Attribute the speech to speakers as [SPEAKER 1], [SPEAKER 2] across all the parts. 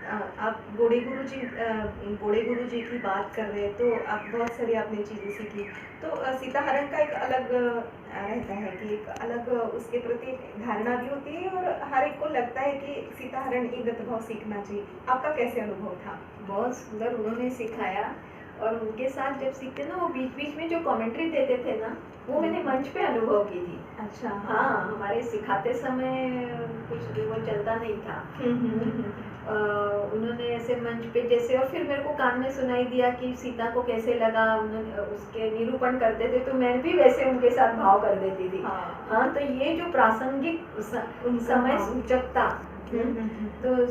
[SPEAKER 1] आप बूढ़े गुरु जी की बात कर रहे हैं तो आप बहुत सारी आपने चीज़ें सीखी। तो सीता हरण का एक अलग रहता है कि एक अलग उसके प्रति एक धारणा भी होती है और हर एक को लगता है कि सीता हरण एक गतभाव सीखना चाहिए। आपका कैसे अनुभव था?
[SPEAKER 2] बहुत सुंदर उन्होंने सिखाया। और उनके साथ जब सीखते ना, वो बीच बीच में जो कमेंट्री देते थे ना, वो मैंने मंच पे अनुभव की थी।
[SPEAKER 1] अच्छा।
[SPEAKER 2] हाँ, हमारे सिखाते समय कुछ वो चलता नहीं था। उन्होंने ऐसे मंच पे जैसे, और फिर मेरे को कान में सुनाई दिया कि सीता को कैसे लगा, उन्होंने उसके निरूपण करते थे, तो मैं भी वैसे उनके साथ भाव कर देती थी। हाँ, तो ये जो प्रासंगिक समय सूचकता, तो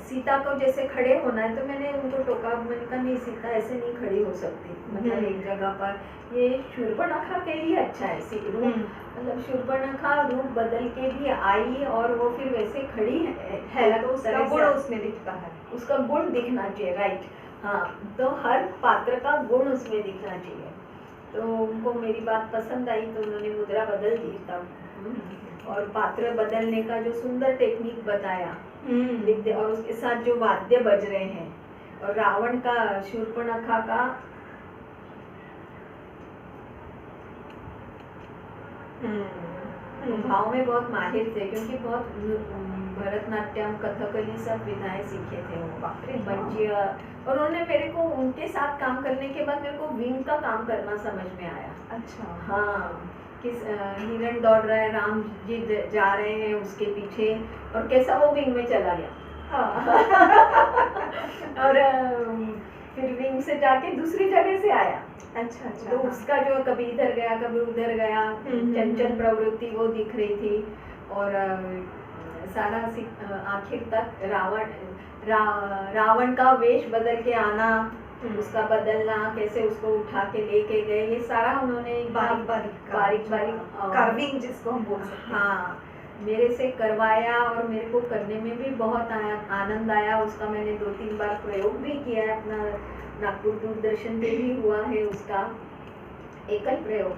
[SPEAKER 2] सीता को जैसे खड़े होना है, तो मैंने उनको टोका, मैंने कहा नहीं, सीता ऐसे नहीं खड़ी हो सकती, मतलब एक जगह पर। ये शूर्पणखा के लिए अच्छा है रूप, मतलब शूर्पणखा रूप बदल के भी आई और वो फिर वैसे खड़ी है
[SPEAKER 1] तो उसका गुण उसमें दिखता है,
[SPEAKER 2] उसका गुण दिखना चाहिए, राइट। हाँ, तो हर पात्र का गुण उसमें दिखना चाहिए। तो उनको मेरी बात पसंद आई, तो उन्होंने मुद्रा बदल दी तब, और पात्र बदलने का जो सुंदर टेक्निक बताया, और उसके साथ जो वाद्य बज रहे हैं, और रावण का, शूर्पणखा का भाव में बहुत माहिर थे, क्योंकि बहुत भरतनाट्यम, कथकली सब विधाएं सीखे थे वो, मंचीय। और उन्होंने मेरे को, उनके साथ काम करने के बाद मेरे को विंग का काम करना समझ में आया।
[SPEAKER 1] अच्छा।
[SPEAKER 2] हाँ, किस हिरण दौड़ रहा है, राम जी जा रहे हैं उसके पीछे, और कैसा वो विंग में चला गया। और फिर विंग से जाके दूसरी जगह से आया।
[SPEAKER 1] अच्छा।
[SPEAKER 2] तो उसका जो कभी इधर गया कभी उधर गया, चंचल प्रवृत्ति वो दिख रही थी। और सारा आखिर तक रावण का वेश बदल के आना, उसका बदलना, कैसे उसको उठा के लेके गए, ये सारा उन्होंने बारीक
[SPEAKER 1] कार्विंग जिसको हम बोल सकते हैं,
[SPEAKER 2] हाँ, मेरे से करवाया। और मेरे को करने में भी बहुत आनंद आया। उसका मैंने 2-3 बार प्रयोग भी किया है, अपना नागपुर दूरदर्शन पे भी हुआ है उसका एकल प्रयोग।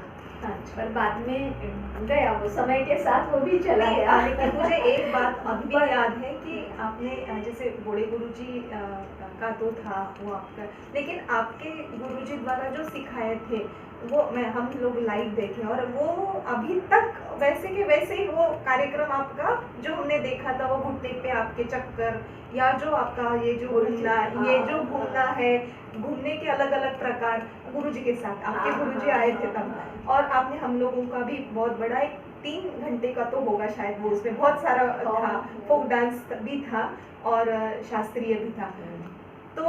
[SPEAKER 2] पर बाद में गया वो, समय के साथ वो भी चला गया।
[SPEAKER 1] लेकिन मुझे एक बात अभी भी याद है कि आपने जैसे बूढ़े गुरुजी का तो था वो आपका, लेकिन आपके गुरुजी द्वारा जो सिखाए थे वो हम लोग लाइव देखे, और वो अभी तक वैसे के वैसे ही वो कार्यक्रम आपका जो हमने देखा था, वो घुटने पे आपके चक्कर, या जो आपका ये जो घूमना है, घूमने के अलग अलग प्रकार, गुरुजी के साथ आपके गुरुजी आए थे तब, और आपने हम लोगों का भी बहुत बड़ा एक 3 घंटे का तो होगा शायद वो, उसमें बहुत सारा था, फोक डांस भी था और शास्त्रीय भी था। तो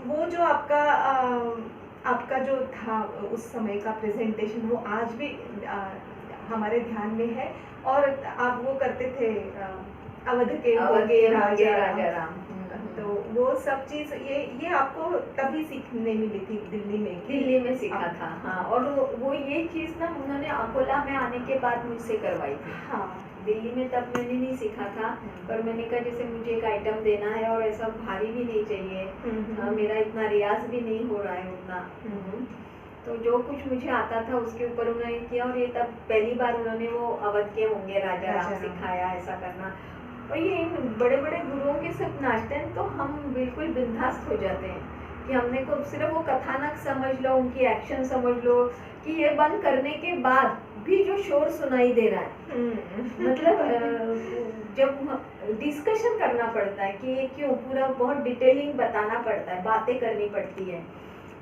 [SPEAKER 1] वो जो आपका जो था उस समय का प्रेजेंटेशन, वो आज भी हमारे ध्यान में है। और आप वो करते थे अवध के राजा राम, तो वो सब चीज ये आपको तभी सीखने मिली थी दिल्ली में
[SPEAKER 2] सीखा था। हाँ, और वो ये चीज ना उन्होंने अकोला में आने के बाद मुझसे करवाई थी।
[SPEAKER 1] हाँ,
[SPEAKER 2] दिल्ली में तब मैंने नहीं सीखा था, पर मैंने कहा जैसे मुझे एक आइटम देना है और ऐसा भारी भी नहीं चाहिए, मेरा इतना रियाज भी नहीं हो रहा है उतना, तो जो कुछ मुझे आता था उसके ऊपर उन्होंने किया। और ये तब पहली बार उन्होंने वो अवध के होंगे राजा राम सिखाया ऐसा करना। और ये इन बड़े बड़े गुरुओं के साथ नाचते हैं तो हम बिल्कुल बिंदास्त हो जाते हैं कि हमने को सिर्फ वो कथानक समझ लो, उनकी एक्शन समझ लो, कि ये बंद करने के बाद भी जो शोर सुनाई दे रहा है, मतलब जब डिस्कशन करना पड़ता है कि ये क्यों, पूरा बहुत डिटेलिंग बताना पड़ता है, बातें करनी पड़ती है,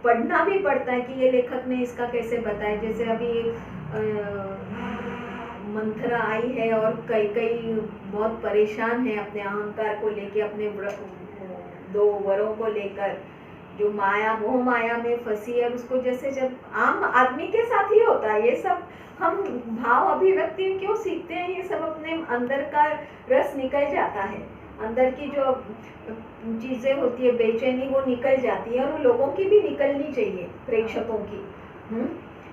[SPEAKER 2] पढ़ना भी पड़ता है कि ये लेखक ने इसका कैसे बताया। जैसे अभी मंथरा आई है और कई बहुत परेशान है अपने अहंकार को लेके, अपने 2 वरों को लेकर, जो मोह माया में फंसी है, उसको जैसे जब आम आदमी के साथ ही होता है ये सब, हम भाव अभिव्यक्ति क्यों सीखते हैं, ये सब अपने अंदर का रस निकल जाता है, अंदर की जो चीजें होती है बेचैनी वो निकल जाती है, और वो लोगों की भी निकलनी चाहिए, प्रेक्षकों की।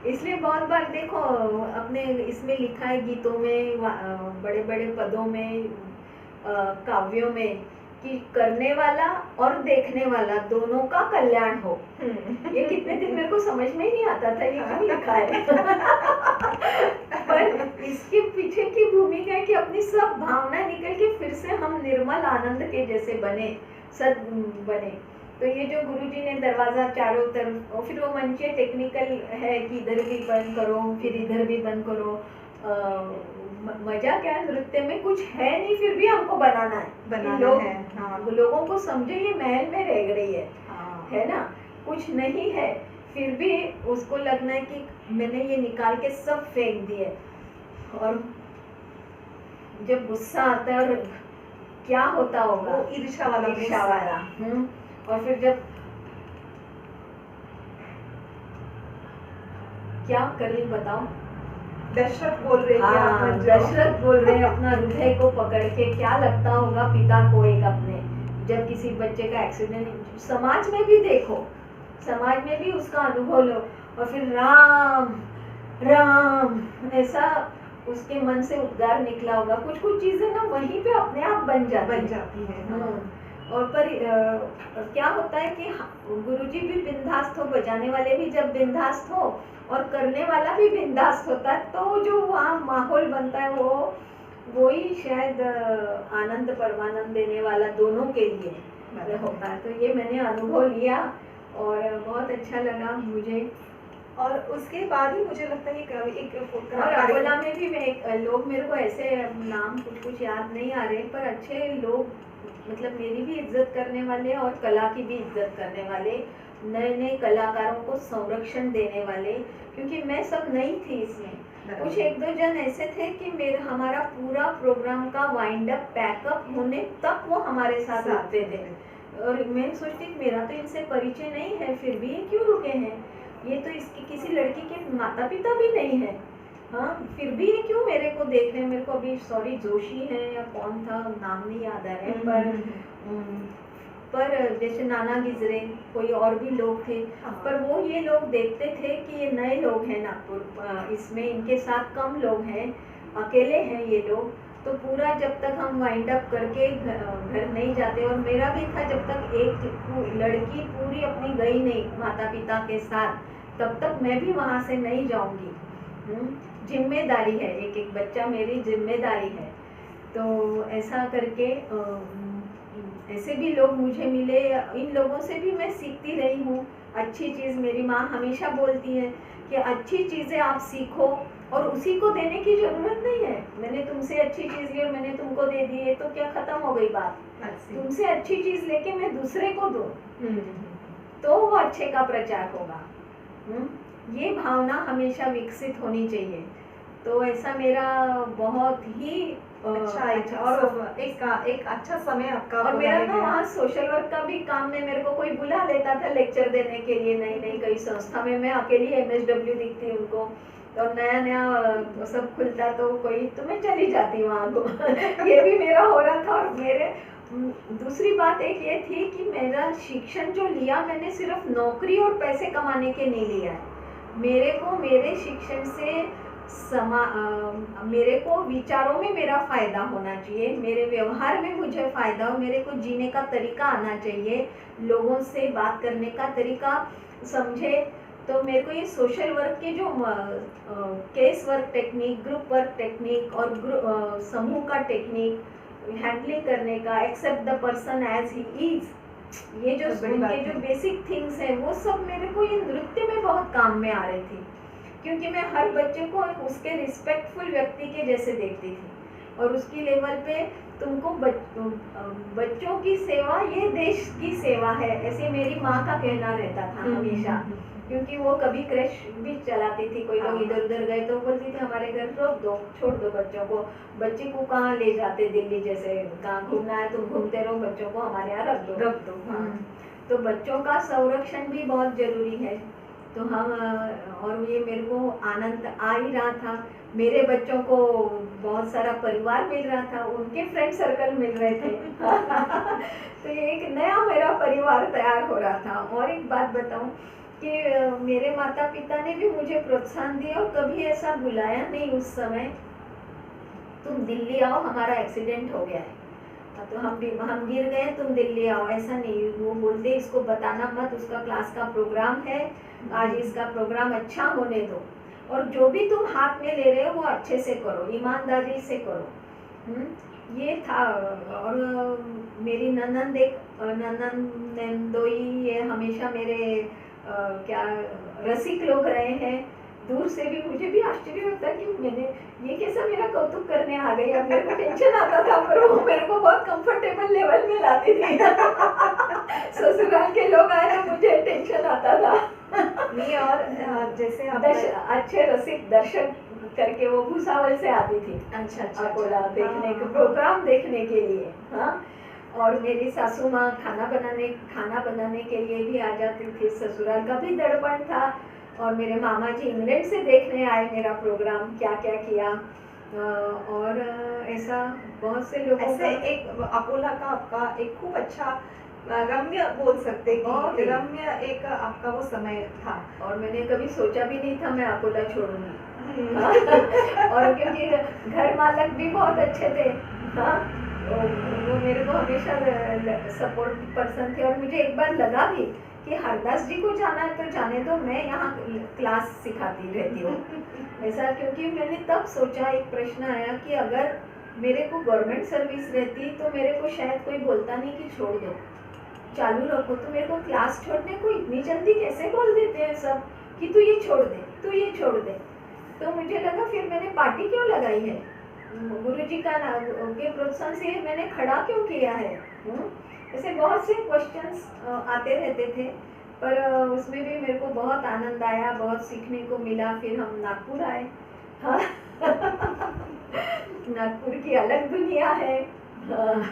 [SPEAKER 2] इसलिए बहुत बार देखो अपने इसमें लिखा है गीतों में, बड़े बड़े पदों में, काव्यों में, कि करने वाला और देखने वाला दोनों का कल्याण हो। ये कितने दिन मेरे को समझ में ही नहीं आता था ये क्यों लिखा है। पर इसके पीछे की भूमिका है कि अपनी सब भावना निकल के फिर से हम निर्माण निर्मल आनंद के जैसे बने, सद बने। तो ये जो गुरुजी ने दरवाज़ा चारों तरफ, और फिर वो मंचे टेक्निकल है कि इधर भी बंद करो फिर इधर भी बंद करो। मजा क्या है नृत्य में, कुछ है नहीं फिर भी हमको बनाना है, लोग
[SPEAKER 1] है, हाँ।
[SPEAKER 2] लोगों को समझे ये महल में रह रही है,
[SPEAKER 1] हाँ।
[SPEAKER 2] है ना, कुछ नहीं है फिर भी उसको लगना है कि मैंने ये निकाल के सब फेंक दिए। और जब गुस्सा आता है और क्या होता होगा,
[SPEAKER 1] वो ईर्ष्या वाला
[SPEAKER 2] ईर्ष्या वाला। और फिर जब क्या कर रही बताओ,
[SPEAKER 1] दशरथ बोल रहे हैं,
[SPEAKER 2] हाँ, दशरथ बोल रहे हैं अपना हृदय को पकड़ के, क्या लगता होगा पिता को एक अपने, जब किसी बच्चे का एक्सीडेंट, समाज में भी देखो, समाज में भी उसका अनुभव लो, और फिर राम राम ऐसा उसके मन से उद्गार निकला होगा। कुछ कुछ चीजें ना वहीं पे अपने आप बन जाती है। और पर क्या होता है कि गुरुजी भी बिंदास्त हो, बजाने वाले भी जब बिंदास्त हो और करने वाला भी बिंदास्त होता है, तो जो वहाँ माहौल बनता है वो ही शायद आनंद परमानंद देने वाला दोनों के लिए होता है। तो ये मैंने अनुभव लिया और बहुत अच्छा लगा मुझे।
[SPEAKER 1] और उसके बाद ही मुझे लगता है एक
[SPEAKER 2] और अकोला में भी मैं लोग, मेरे को ऐसे नाम कुछ याद नहीं आ रहे, पर अच्छे लोग, मतलब मेरी भी इज्जत करने वाले और कला की भी इज्जत करने वाले, नए नए कलाकारों को संरक्षण देने वाले, क्योंकि मैं सब नई थी इसमें। कुछ एक दो जन ऐसे थे कि हमारा पूरा प्रोग्राम का वाइंड अप पैकअप होने तक वो हमारे साथ रुकते थे, और मैं सोचती मेरा तो इनसे परिचय नहीं है, फिर भी ये क्यों रुके हैं, ये तो इसकी किसी लड़की के माता पिता भी नहीं है, हाँ, फिर भी ये क्यों मेरे को देख रहे हैं। मेरे को अभी सॉरी जोशी है या कौन था नाम नहीं याद आ रहा है, पर जैसे नाना गिजरे, कोई और भी लोग थे, पर वो ये लोग देखते थे कि ये नए लोग हैं नागपुर, इसमें इनके साथ कम लोग हैं, अकेले हैं ये लोग, तो पूरा जब तक हम वाइंड अप करके घर नहीं जाते, और मेरा भी था जब तक एक लड़की पूरी अपनी गई नहीं माता पिता के साथ, तब तक मैं भी वहाँ से नहीं जाऊंगी। जिम्मेदारी है, एक एक बच्चा मेरी जिम्मेदारी है। तो ऐसा करके ऐसे भी लोग मुझे मिले, इन लोगों से भी मैं सीखती रही हूँ अच्छी चीज़। मेरी माँ हमेशा बोलती है कि अच्छी चीज़ें आप सीखो और उसी को देने की ज़रूरत नहीं है, मैंने तुमसे अच्छी चीज़ ली और मैंने तुमको दे दी है तो क्या ख़त्म हो गई बात, तुमसे अच्छी चीज़ लेके मैं दूसरे को दूँ तो वो अच्छे का प्रचार होगा। ये भावना हमेशा विकसित होनी चाहिए। तो ऐसा मेरा बहुत ही
[SPEAKER 1] अच्छा और एक अच्छा समय आपका।
[SPEAKER 2] और मेरा ना वहाँ सोशल वर्क का भी काम में मेरे को कोई बुला लेता था लेक्चर देने के लिए, नई नई कई संस्था में मैं अकेली MSW दिखती उनको, और नया नया सब खुलता तो कोई तो मैं चली जाती वहाँ को ये भी मेरा हो रहा था। और मेरे दूसरी बात एक ये थी कि मेरा शिक्षण जो लिया मैंने सिर्फ नौकरी और पैसे कमाने के नहीं लिया है, मेरे को मेरे शिक्षण से मेरे को विचारों में मेरा फायदा होना चाहिए, मेरे व्यवहार में मुझे फायदा हो, मेरे को जीने का तरीका आना चाहिए, लोगों से बात करने का तरीका समझे। तो मेरे को ये सोशल वर्क के जो case work technique, group work technique और समूह का टेक्निक, हैंडलिंग करने का, accept the person as he is, ये जो उनके जो बेसिक थिंग्स हैं वो सब मेरे को ये नृत्य में बहुत काम में आ रही थी, क्योंकि मैं हर बच्चे को उसके रिस्पेक्टफुल व्यक्ति के जैसे देखती थी, और उसकी लेवल पे तुमको बच्चों की सेवा ये देश की सेवा है, ऐसे मेरी माँ का कहना रहता था हमेशा, क्योंकि वो कभी क्रश भी चलाती थी, कोई लोग इधर उधर गए तो बोलती थी हमारे घर रोक दो, छोड़ दो बच्चों को, बच्चे को कहाँ ले जाते, दिल्ली जैसे कहाँ घूमना है तुम घूमते रहो, बच्चों को हमारे यहाँ रख दो। तो बच्चों का संरक्षण भी बहुत जरूरी है। तो हम और ये मेरे को आनंद आ ही रहा था, मेरे बच्चों को बहुत सारा परिवार मिल रहा था, उनके फ्रेंड सर्कल मिल रहे थे तो ये एक नया मेरा परिवार तैयार हो रहा था। और एक बात बताऊं कि मेरे माता पिता ने भी मुझे प्रोत्साहन दिया और कभी ऐसा बुलाया नहीं उस समय, तुम दिल्ली आओ हमारा एक्सीडेंट हो गया है तो हम गिर गए, तुम दिल्ली आओ, ऐसा नहीं। वो बोलते इसको बताना मत, उसका क्लास का प्रोग्राम है, आज इसका प्रोग्राम अच्छा होने दो, और जो भी तुम हाथ में ले रहे हो वो अच्छे से करो, ईमानदारी से करो। ये था। और मेरी ननंद नंदोई, ये हमेशा मेरे क्या रसिक लोग रहे हैं। दूर से भी मुझे भी आश्चर्य होता कि मैंने ये कैसा मेरा कौतुक करने आ गई। अब मेरे को टेंशन आता था, पर वो मेरे को बहुत कंफर्टेबल लेवल में लाती थी। ससुराल के लोग आए तो मुझे टेंशन आता था।
[SPEAKER 1] नहीं, और जैसे आप
[SPEAKER 2] अच्छे रसिक दर्शक करके वो भूसावल से आती थी
[SPEAKER 1] अच्छा अच्छा
[SPEAKER 2] अकोला
[SPEAKER 1] अच्छा,
[SPEAKER 2] देखने के
[SPEAKER 1] हाँ,
[SPEAKER 2] प्रोग्राम देखने के लिए। हाँ, और मेरी सासू माँ खाना बनाने के लिए भी आ जाती थी। ससुराल का भी दड़पण था। और मेरे मामा जी इंग्लैंड से देखने आए मेरा प्रोग्राम, क्या क्या किया। और ऐसा बहुत से लोगों
[SPEAKER 1] ऐसे
[SPEAKER 2] का।
[SPEAKER 1] एक अकोला का आपका एक खूब अच्छा रम्य बोल सकते
[SPEAKER 2] बहुत
[SPEAKER 1] कि
[SPEAKER 2] ही।
[SPEAKER 1] रम्य एक आपका वो समय था।
[SPEAKER 2] और मैंने कभी सोचा भी नहीं था मैं अकोला छोड़ूंगी।
[SPEAKER 1] हम्म।
[SPEAKER 2] और क्योंकि घर मालक भी बहुत अच्छे थे। हाँ, वो मेरे को हमेशा सपोर्ट पर्सन थे। और मुझे एक बार लगा भी कि हरदास जी को जाना है तो जाने दो, मैं यहाँ क्लास सिखाती रहती हूँ। ऐसा क्योंकि मैंने तब सोचा, एक प्रश्न आया कि अगर मेरे को गवर्नमेंट सर्विस रहती तो मेरे को शायद कोई बोलता नहीं कि छोड़ दो, चालू रखो। तो मेरे को क्लास छोड़ने को इतनी जल्दी कैसे बोल देते हैं सब कि तू ये छोड़ दे, तू ये छोड़ दे। तो मुझे लगा फिर मैंने पार्टी क्यों लगाई है, गुरुजी का के प्रोत्साहन से मैंने खड़ा क्यों किया है। ऐसे बहुत से क्वेश्चंस आते रहते थे। पर उसमें भी मेरे को बहुत आनंद आया, बहुत सीखने को मिला। फिर हम नागपुर आए। हाँ। नागपुर की अलग दुनिया है। हाँ।